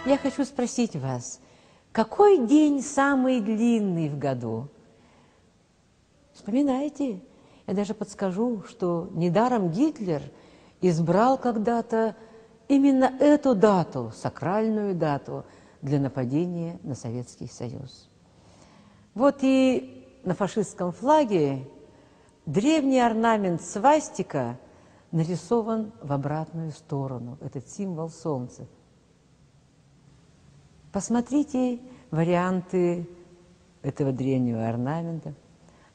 Я хочу спросить вас, какой день самый длинный в году? Вспоминайте. Я даже подскажу, что недаром Гитлер избрал когда-то именно эту дату, сакральную дату, для нападения на Советский Союз. Вот и на фашистском флаге древний орнамент свастика нарисован в обратную сторону, этот символ солнца. Посмотрите варианты этого древнего орнамента.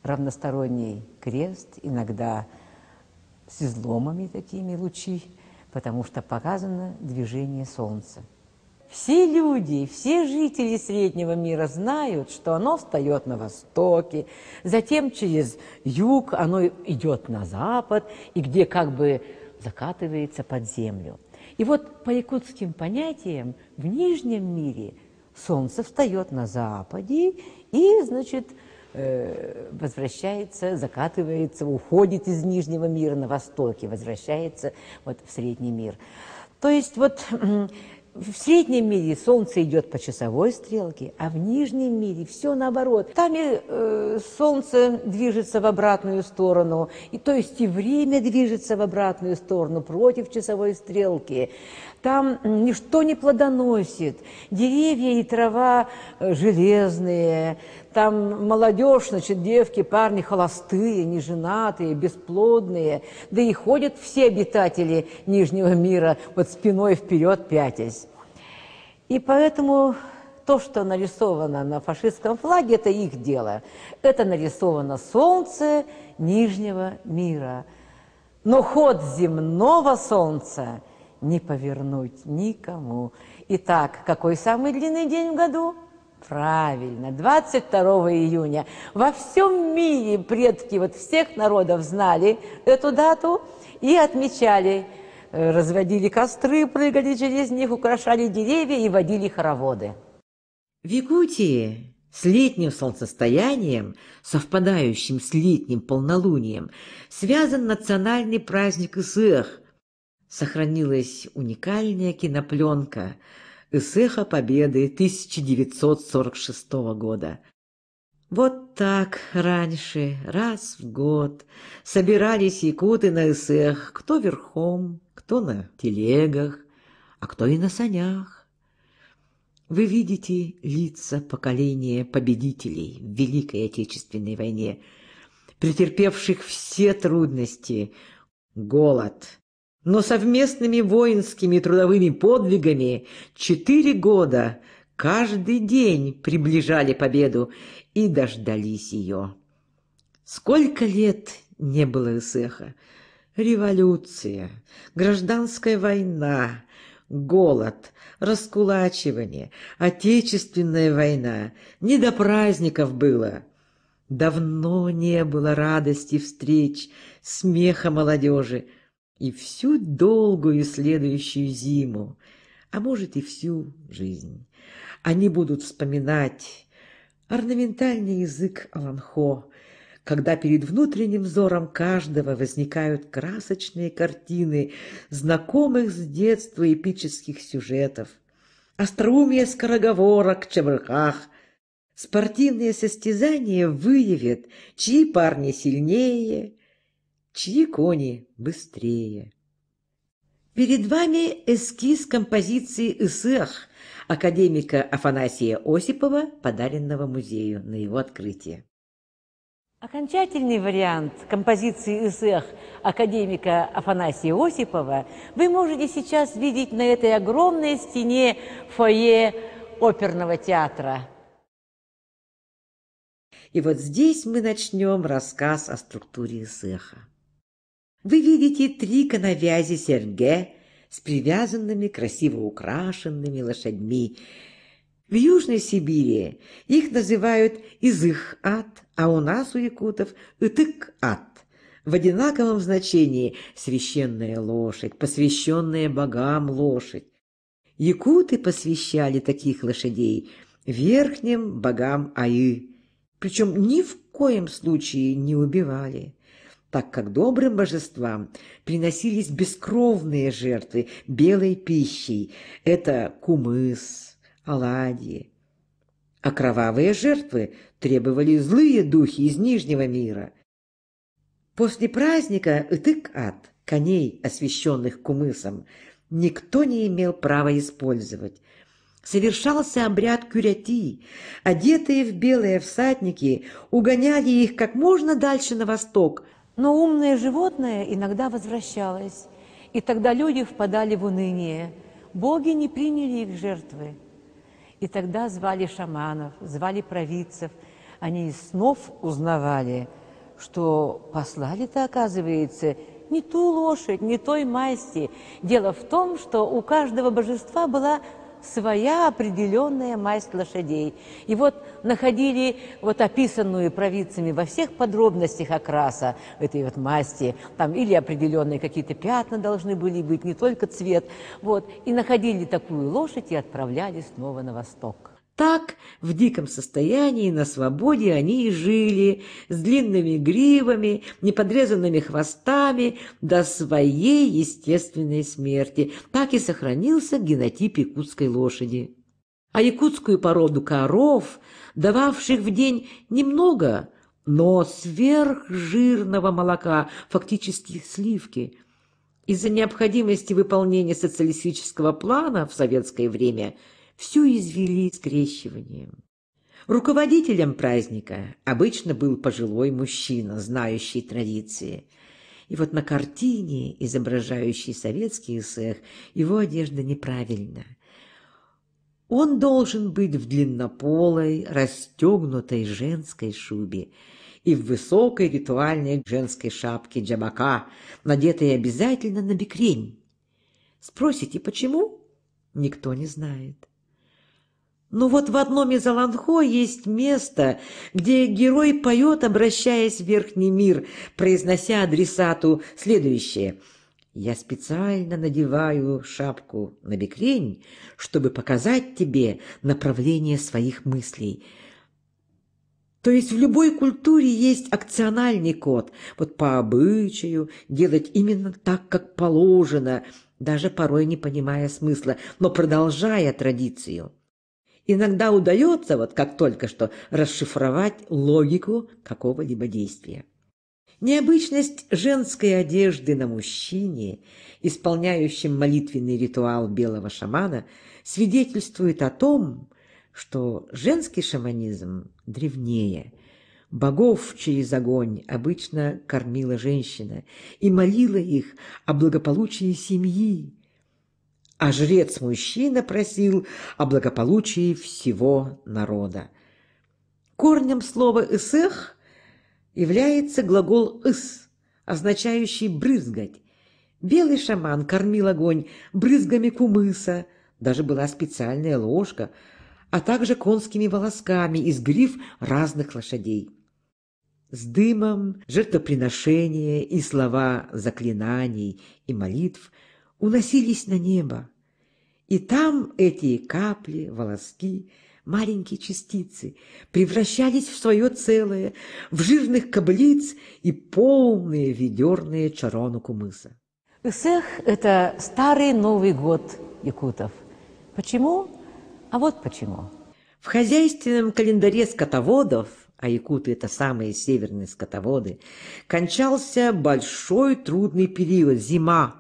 Равносторонний крест, иногда с изломами такими лучи, потому что показано движение солнца. Все люди, все жители среднего мира знают, что оно встает на востоке, затем через юг оно идет на запад, и где как бы закатывается под землю. И вот по якутским понятиям в Нижнем мире солнце встает на западе и, значит, возвращается, закатывается, уходит из Нижнего мира на востоке, возвращается вот в Средний мир. То есть вот в Среднем мире солнце идет по часовой стрелке, а в Нижнем мире все наоборот. Там и солнце движется в обратную сторону, и, то есть и время движется в обратную сторону, против часовой стрелки. Там ничто не плодоносит, деревья и трава железные, там молодежь, значит, девки, парни холостые, неженатые, бесплодные, да и ходят все обитатели Нижнего мира вот спиной вперед пятясь. И поэтому то, что нарисовано на фашистском флаге, это их дело. Это нарисовано солнце Нижнего мира. Но ход земного солнца не повернуть никому. Итак, какой самый длинный день в году? Правильно, 22 июня. Во всем мире предки вот всех народов знали эту дату и отмечали. Разводили костры, прыгали через них, украшали деревья и водили хороводы. В Якутии с летним солнцестоянием, совпадающим с летним полнолунием, связан национальный праздник Исех. Сохранилась уникальная кинопленка Исеха Победы 1946 года. Вот так раньше, раз в год, собирались якуты на Исех, кто верхом, кто на телегах, а кто и на санях. Вы видите лица поколения победителей в Великой Отечественной войне, претерпевших все трудности, голод, но совместными воинскими трудовыми подвигами 4 года каждый день приближали победу и дождались ее. Сколько лет не было Исеха? Революция, гражданская война, голод, раскулачивание, Отечественная война. Не до праздников было. Давно не было радости встреч, смеха молодежи. И всю долгую следующую зиму, а может и всю жизнь, они будут вспоминать орнаментальный язык Аланхо, когда перед внутренним взором каждого возникают красочные картины знакомых с детства эпических сюжетов, остроумие скороговорок, чебрках. Спортивные состязания выявят, чьи парни сильнее, чьи кони быстрее. Перед вами эскиз композиции «Исех» академика Афанасия Осипова, подаренного музею на его открытие. Окончательный вариант композиции «Исех» академика Афанасия Осипова вы можете сейчас видеть на этой огромной стене фойе оперного театра. И вот здесь мы начнем рассказ о структуре Исеха. Вы видите 3 коновязи серьге с привязанными, красиво украшенными лошадьми. В Южной Сибири их называют Изых-ат, а у нас, у якутов, Итык-ат. В одинаковом значении священная лошадь, посвященная богам лошадь. Якуты посвящали таких лошадей верхним богам Аи, причем ни в коем случае не убивали. так как добрым божествам приносились бескровные жертвы белой пищей. Это кумыс, оладьи. А кровавые жертвы требовали злые духи из Нижнего мира. После праздника Ытык-Ат, коней, освященных кумысом, никто не имел права использовать. Совершался обряд кюряти. Одетые в белые всадники угоняли их как можно дальше на восток. Но умное животное иногда возвращалось, и тогда люди впадали в уныние. Боги не приняли их жертвы. И тогда звали шаманов, звали провидцев. Они из снов узнавали, что послали-то, оказывается, не ту лошадь, не той масти. Дело в том, что у каждого божества была своя определенная масть лошадей. И вот находили вот описанную провидцами во всех подробностях окраса этой вот масти, там или определенные какие-то пятна должны были быть, не только цвет, вот, и находили такую лошадь и отправляли снова на восток. Так, в диком состоянии, на свободе они и жили, с длинными гривами, неподрезанными хвостами, до своей естественной смерти. Так и сохранился генотип якутской лошади. А якутскую породу коров, дававших в день немного, но сверхжирного молока, фактически сливки, из-за необходимости выполнения социалистического плана в советское время всю извели скрещиванием. Руководителем праздника обычно был пожилой мужчина, знающий традиции. И вот на картине, изображающей советский сэх, его одежда неправильна. Он должен быть в длиннополой, расстегнутой женской шубе и в высокой ритуальной женской шапке джабака, надетой обязательно на бикрень. Спросите, почему? Никто не знает. Но вот в одном из Аланхо есть место, где герой поет, обращаясь в верхний мир, произнося адресату следующее: «Я специально надеваю шапку на бикрень, чтобы показать тебе направление своих мыслей». То есть в любой культуре есть акциональный код. Вот по обычаю делать именно так, как положено, даже порой не понимая смысла, но продолжая традицию. Иногда удается, вот как только что, расшифровать логику какого-либо действия. Необычность женской одежды на мужчине, исполняющем молитвенный ритуал белого шамана, свидетельствует о том, что женский шаманизм древнее. Богов через огонь обычно кормила женщина и молила их о благополучии семьи, а жрец-мужчина просил о благополучии всего народа. Корнем слова «ысэх» является глагол «ыс», означающий «брызгать». Белый шаман кормил огонь брызгами кумыса, даже была специальная ложка, а также конскими волосками из гриф разных лошадей. С дымом жертвоприношения и слова заклинаний и молитв уносились на небо, и там эти капли, волоски, маленькие частицы превращались в свое целое, в жирных каблиц и полные ведерные чарону кумыса. Ысэх – это старый Новый год якутов. Почему? А вот почему. В хозяйственном календаре скотоводов, а якуты – это самые северные скотоводы, кончался большой трудный период – зима,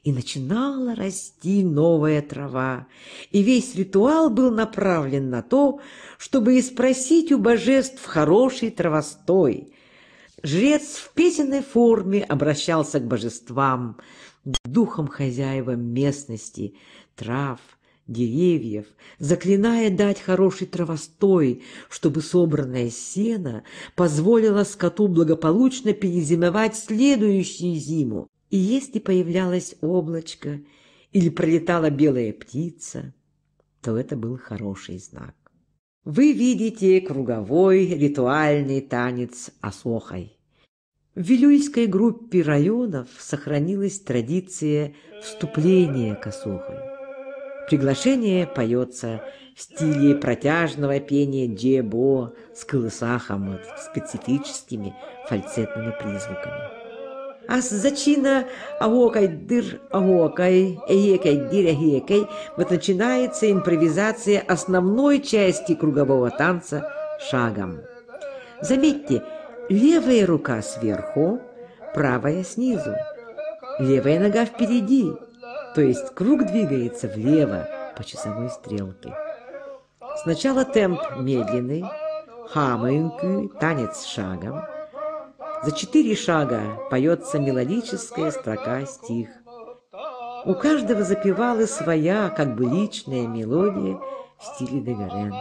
и начинала расти новая трава, и весь ритуал был направлен на то, чтобы испросить у божеств хороший травостой. Жрец в песенной форме обращался к божествам, к духам хозяевам местности, трав, деревьев, заклиная дать хороший травостой, чтобы собранное сено позволило скоту благополучно перезимовать следующую зиму. И если появлялось облачко или пролетала белая птица, то это был хороший знак. Вы видите круговой ритуальный танец асохай. В вилюйской группе районов сохранилась традиция вступления к асохай. Приглашение поется в стиле протяжного пения джебо с колысахом, специфическими фальцетными призвуками. А с зачина агокай дыр агокай, эекай дыр эекай, вот начинается импровизация основной части кругового танца шагом. Заметьте, левая рука сверху, правая снизу, левая нога впереди, то есть круг двигается влево по часовой стрелке. Сначала темп медленный, хамаинку, танец шагом. За 4 шага поется мелодическая строка-стих. У каждого запевалы своя, как бы личная мелодия в стиле Дегарен.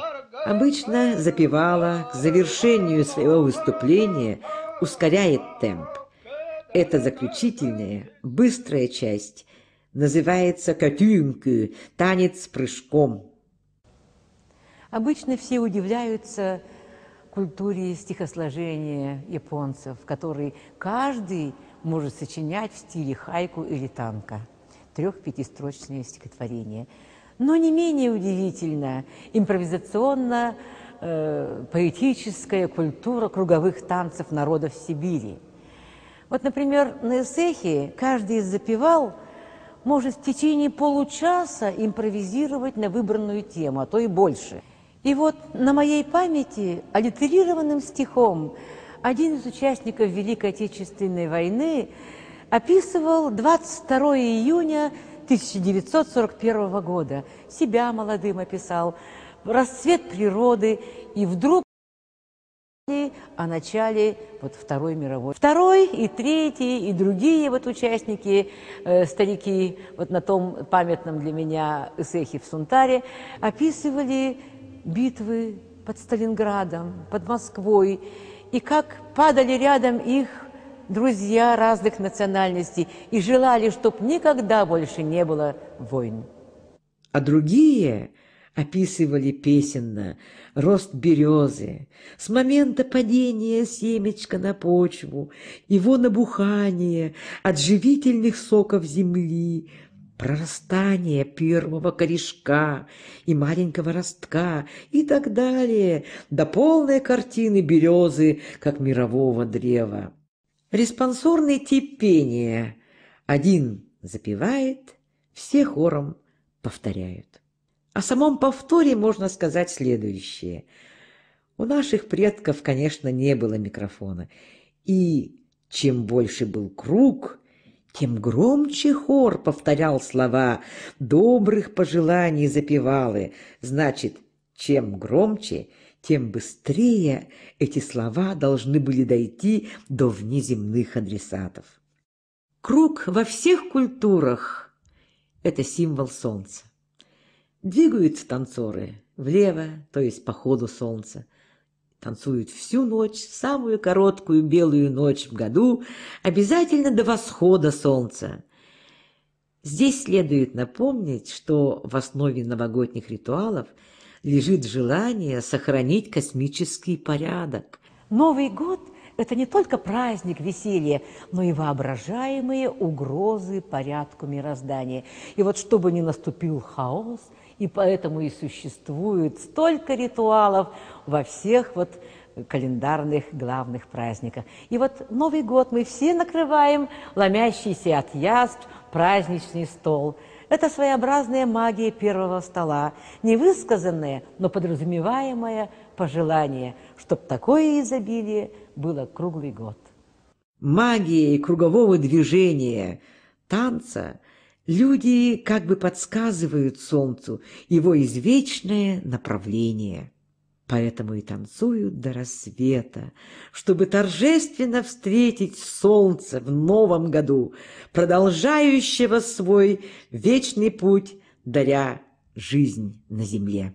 Обычно запевала к завершению своего выступления ускоряет темп. Эта заключительная, быстрая часть называется катюнку, танец с прыжком. Обычно все удивляются культуре стихосложения японцев, в которой каждый может сочинять в стиле хайку или танка 3-5-строчные стихотворения. Но не менее удивительна импровизационно-поэтическая культура круговых танцев народов Сибири. Вот, например, на эсэхе каждый из запевал может в течение получаса импровизировать на выбранную тему, а то и больше. И вот на моей памяти аллитерированным стихом один из участников Великой Отечественной войны описывал 22 июня 1941 года. Себя молодым описал, расцвет природы, и вдруг о начале вот Второй мировой. Второй и третий, и другие вот участники, старики, вот на том памятном для меня эсэхе в Сунтаре, описывали битвы под Сталинградом, под Москвой, и как падали рядом их друзья разных национальностей и желали, чтобы никогда больше не было войн. А другие описывали песенно рост березы, с момента падения семечка на почву, его набухание от живительных соков земли, прорастание первого корешка и маленького ростка и так далее, до полной картины березы, как мирового древа. Респонсорный тип пения. Один запевает, все хором повторяют. О самом повторе можно сказать следующее. У наших предков, конечно, не было микрофона, и чем больше был круг, тем громче хор повторял слова добрых пожеланий запевалы. Значит, чем громче, тем быстрее эти слова должны были дойти до внеземных адресатов. Круг во всех культурах – это символ солнца. Двигаются танцоры влево, то есть по ходу солнца. Танцуют всю ночь, самую короткую белую ночь в году, обязательно до восхода солнца. Здесь следует напомнить, что в основе новогодних ритуалов лежит желание сохранить космический порядок. Новый год – это не только праздник веселья, но и воображаемые угрозы порядку мироздания. И вот чтобы не наступил хаос, и поэтому и существует столько ритуалов во всех вот календарных главных праздниках. И вот Новый год мы все накрываем ломящийся от яств праздничный стол. Это своеобразная магия первого стола, невысказанное, но подразумеваемое пожелание, чтобы такое изобилие было круглый год. Магией кругового движения, танца люди как бы подсказывают солнцу его извечное направление. Поэтому и танцуют до рассвета, чтобы торжественно встретить солнце в новом году, продолжающего свой вечный путь, даря жизнь на земле.